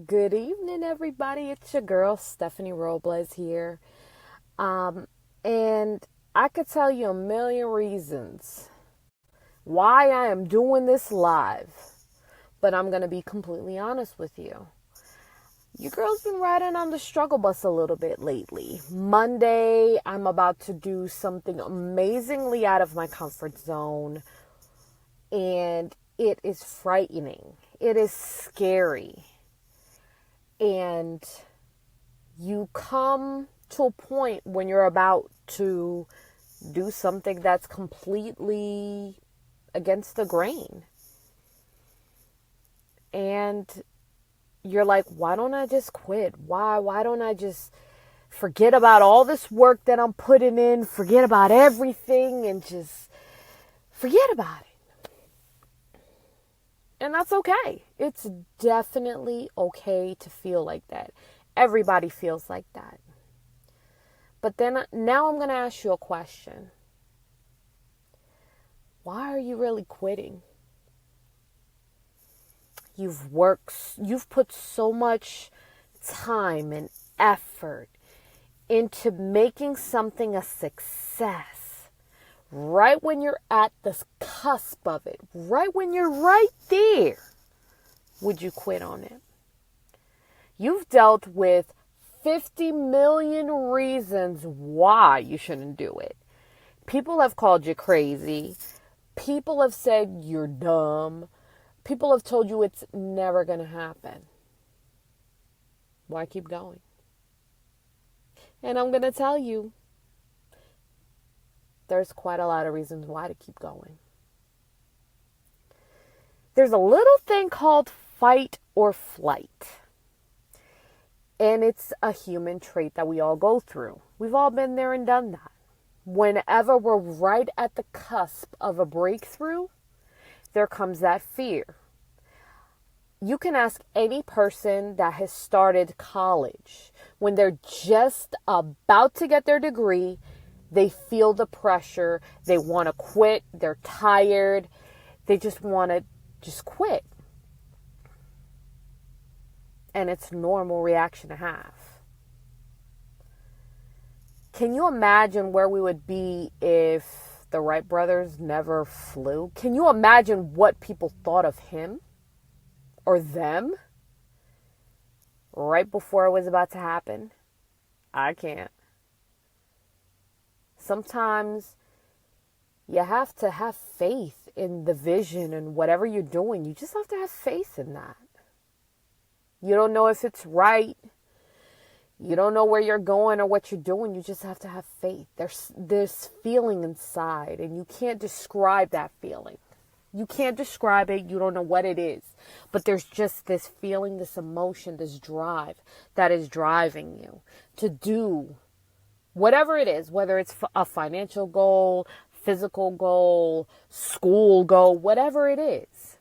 Good evening, everybody. It's your girl, Stephanie Robles here. And I could tell you a million reasons why I am doing this live, but I'm going to be completely honest with you. Your girl's been riding on the struggle bus a little bit lately. Monday, I'm about to do something amazingly out of my comfort zone, and it is frightening. It is scary. And you come to a point when you're about to do something that's completely against the grain. And you're like, why don't I just quit? Why don't I just forget about all this work that I'm putting in, forget about everything and just forget about it? And that's okay. It's definitely okay to feel like that. Everybody feels like that. But then now I'm going to ask you a question. Why are you really quitting? You've put so much time and effort into making something a success. Right when you're at the cusp of it, right when you're right there, would you quit on it? You've dealt with 50 million reasons why you shouldn't do it. People have called you crazy. People have said you're dumb. People have told you it's never going to happen. Why keep going? And I'm going to tell you, there's quite a lot of reasons why to keep going. There's a little thing called fight or flight. And it's a human trait that we all go through. We've all been there and done that. Whenever we're right at the cusp of a breakthrough, there comes that fear. You can ask any person that has started college. When they're just about to get their degree, they feel the pressure. They want to quit. They're tired. They just want to quit. And it's a normal reaction to have. Can you imagine where we would be if the Wright brothers never flew? Can you imagine what people thought of him or them right before it was about to happen? I can't. Sometimes you have to have faith in the vision and whatever you're doing. You just have to have faith in that. You don't know if it's right. You don't know where you're going or what you're doing. You just have to have faith. There's feeling inside, and you can't describe that feeling. You can't describe it. You don't know what it is. But there's just this feeling, this emotion, this drive that is driving you to do whatever it is, whether it's a financial goal, physical goal, school goal, whatever it is.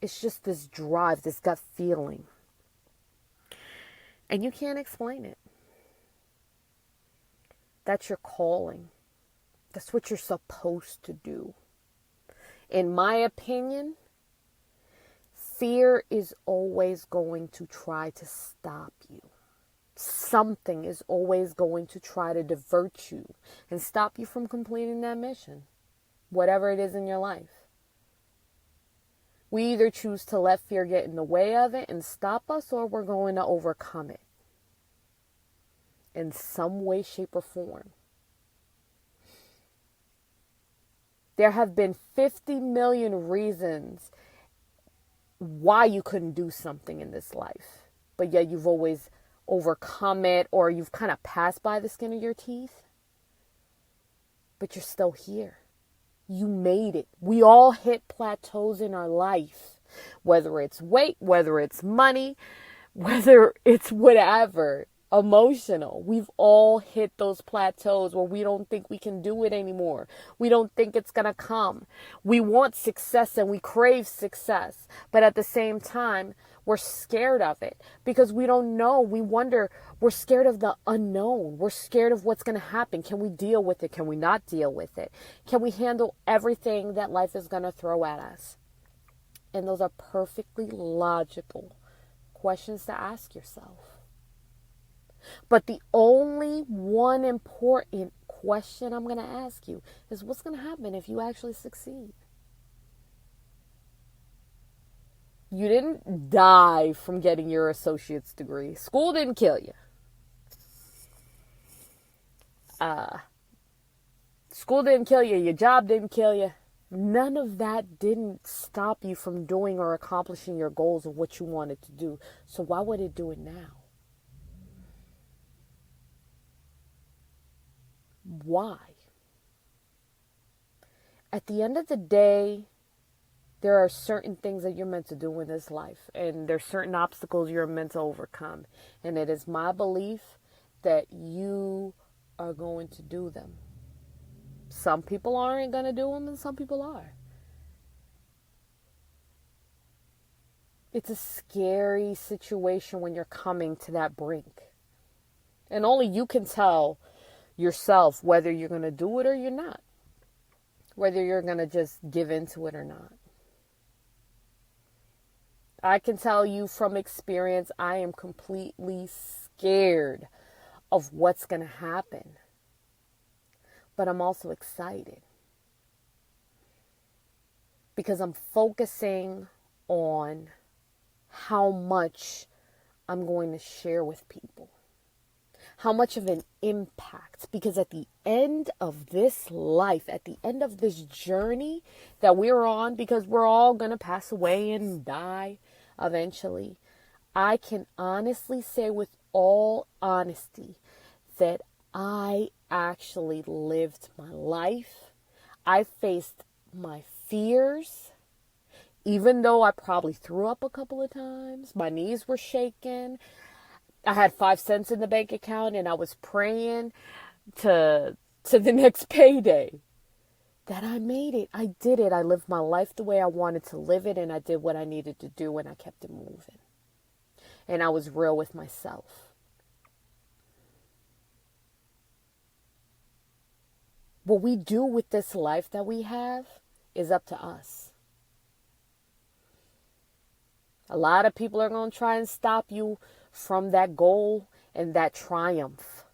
It's just this drive, this gut feeling. And you can't explain it. That's your calling. That's what you're supposed to do. In my opinion, fear is always going to try to stop you. Something is always going to try to divert you and stop you from completing that mission, whatever it is in your life. We either choose to let fear get in the way of it and stop us, or we're going to overcome it in some way, shape, or form. There have been 50 million reasons why you couldn't do something in this life, but yet you've always overcome it, or you've kind of passed by the skin of your teeth, but you're still here. You made it. We all hit plateaus in our life, whether it's weight, whether it's money, whether it's whatever, emotional. We've all hit those plateaus where we don't think we can do it anymore. We don't think it's going to come. We want success and we crave success, but at the same time, we're scared of it because we don't know. We wonder, we're scared of the unknown. We're scared of what's going to happen. Can we deal with it? Can we not deal with it? Can we handle everything that life is going to throw at us? And those are perfectly logical questions to ask yourself. But the only one important question I'm going to ask you is, what's going to happen if you actually succeed? You didn't die from getting your associate's degree. School didn't kill you. School didn't kill you. Your job didn't kill you. None of that didn't stop you from doing or accomplishing your goals of what you wanted to do. So why would it do it now? Why? At the end of the day, there are certain things that you're meant to do in this life, and there's certain obstacles you're meant to overcome. And it is my belief that you are going to do them. Some people aren't going to do them, and some people are. It's a scary situation when you're coming to that brink. And only you can tell yourself whether you're going to do it or you're not. Whether you're going to just give into it or not. I can tell you from experience, I am completely scared of what's going to happen. But I'm also excited. Because I'm focusing on how much I'm going to share with people. How much of an impact. Because at the end of this life, at the end of this journey that we're on, because we're all going to pass away and die eventually, I can honestly say with all honesty that I actually lived my life. I faced my fears. Even though I probably threw up a couple of times, my knees were shaking. I had 5 cents in the bank account and I was praying to the next payday that I made it. I did it. I lived my life the way I wanted to live it, and I did what I needed to do, and I kept it moving. And I was real with myself. What we do with this life that we have is up to us. A lot of people are going to try and stop you from that goal and that triumph.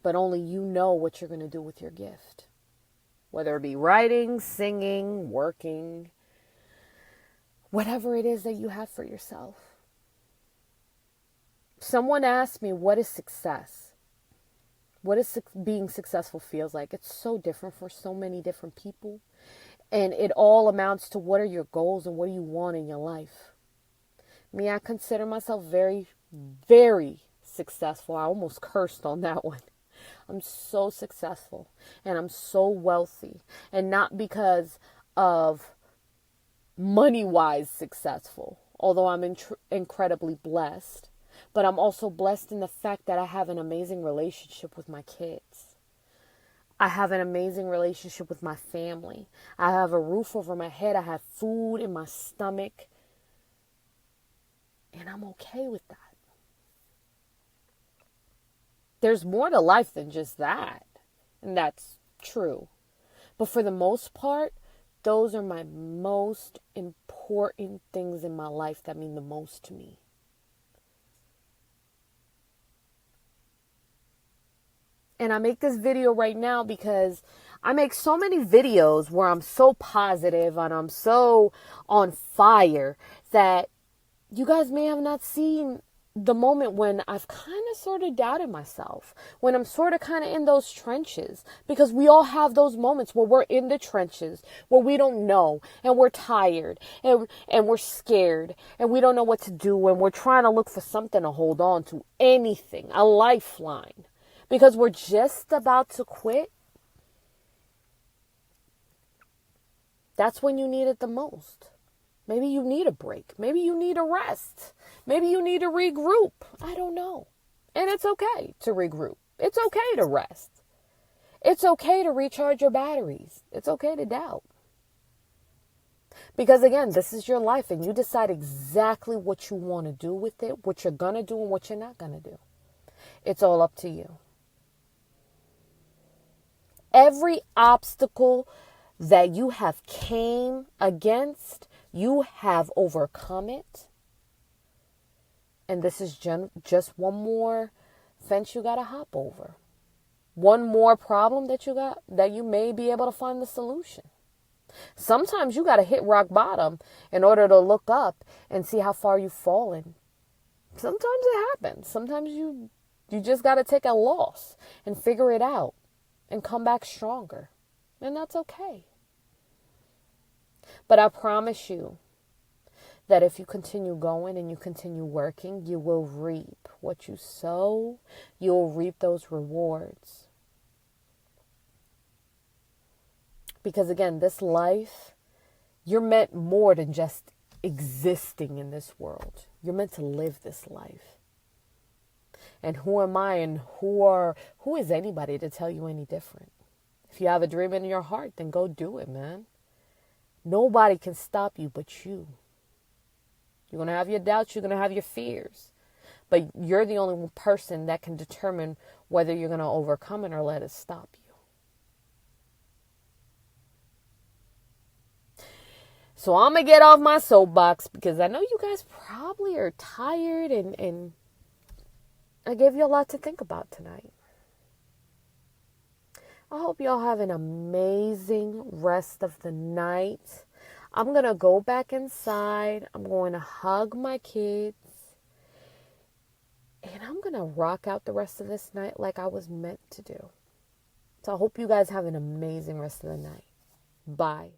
But only you know what you're going to do with your gift. Whether it be writing, singing, working, whatever it is that you have for yourself. Someone asked me, what is success? What is being successful feels like? It's so different for so many different people. And it all amounts to, what are your goals and what do you want in your life? Me, I consider myself very, very successful. I almost cursed on that one. I'm so successful and I'm so wealthy, and not because of money-wise successful, although I'm incredibly blessed, but I'm also blessed in the fact that I have an amazing relationship with my kids. I have an amazing relationship with my family. I have a roof over my head. I have food in my stomach, and I'm okay with that. There's more to life than just that. And that's true. But for the most part, those are my most important things in my life that mean the most to me. And I make this video right now because I make so many videos where I'm so positive and I'm so on fire that you guys may have not seen the moment when I've kind of sort of doubted myself, when I'm sort of kind of in those trenches, because we all have those moments where we're in the trenches, where we don't know, and we're tired, and we're scared, and we don't know what to do, and we're trying to look for something to hold on to, anything, a lifeline, because we're just about to quit. That's when you need it the most. Maybe you need a break. Maybe you need a rest. Maybe you need to regroup. I don't know. And it's okay to regroup. It's okay to rest. It's okay to recharge your batteries. It's okay to doubt. Because again, this is your life and you decide exactly what you want to do with it, what you're going to do and what you're not going to do. It's all up to you. Every obstacle that you have came against, You have overcome it. And this is just one more fence you got to hop over. One more problem that you got that you may be able to find the solution. Sometimes you got to hit rock bottom in order to look up and see how far you've fallen. Sometimes it happens. Sometimes you just got to take a loss and figure it out and come back stronger. And that's okay. But I promise you that if you continue going and you continue working, you will reap what you sow. You'll reap those rewards. Because again, this life, you're meant more than just existing in this world. You're meant to live this life. And who am I and who is anybody to tell you any different? If you have a dream in your heart, then go do it, man. Nobody can stop you but you. You're going to have your doubts, you're going to have your fears. But you're the only person that can determine whether you're going to overcome it or let it stop you. So I'm going to get off my soapbox because I know you guys probably are tired and I gave you a lot to think about tonight. I hope y'all have an amazing rest of the night. I'm going to go back inside. I'm going to hug my kids. And I'm going to rock out the rest of this night like I was meant to do. So I hope you guys have an amazing rest of the night. Bye.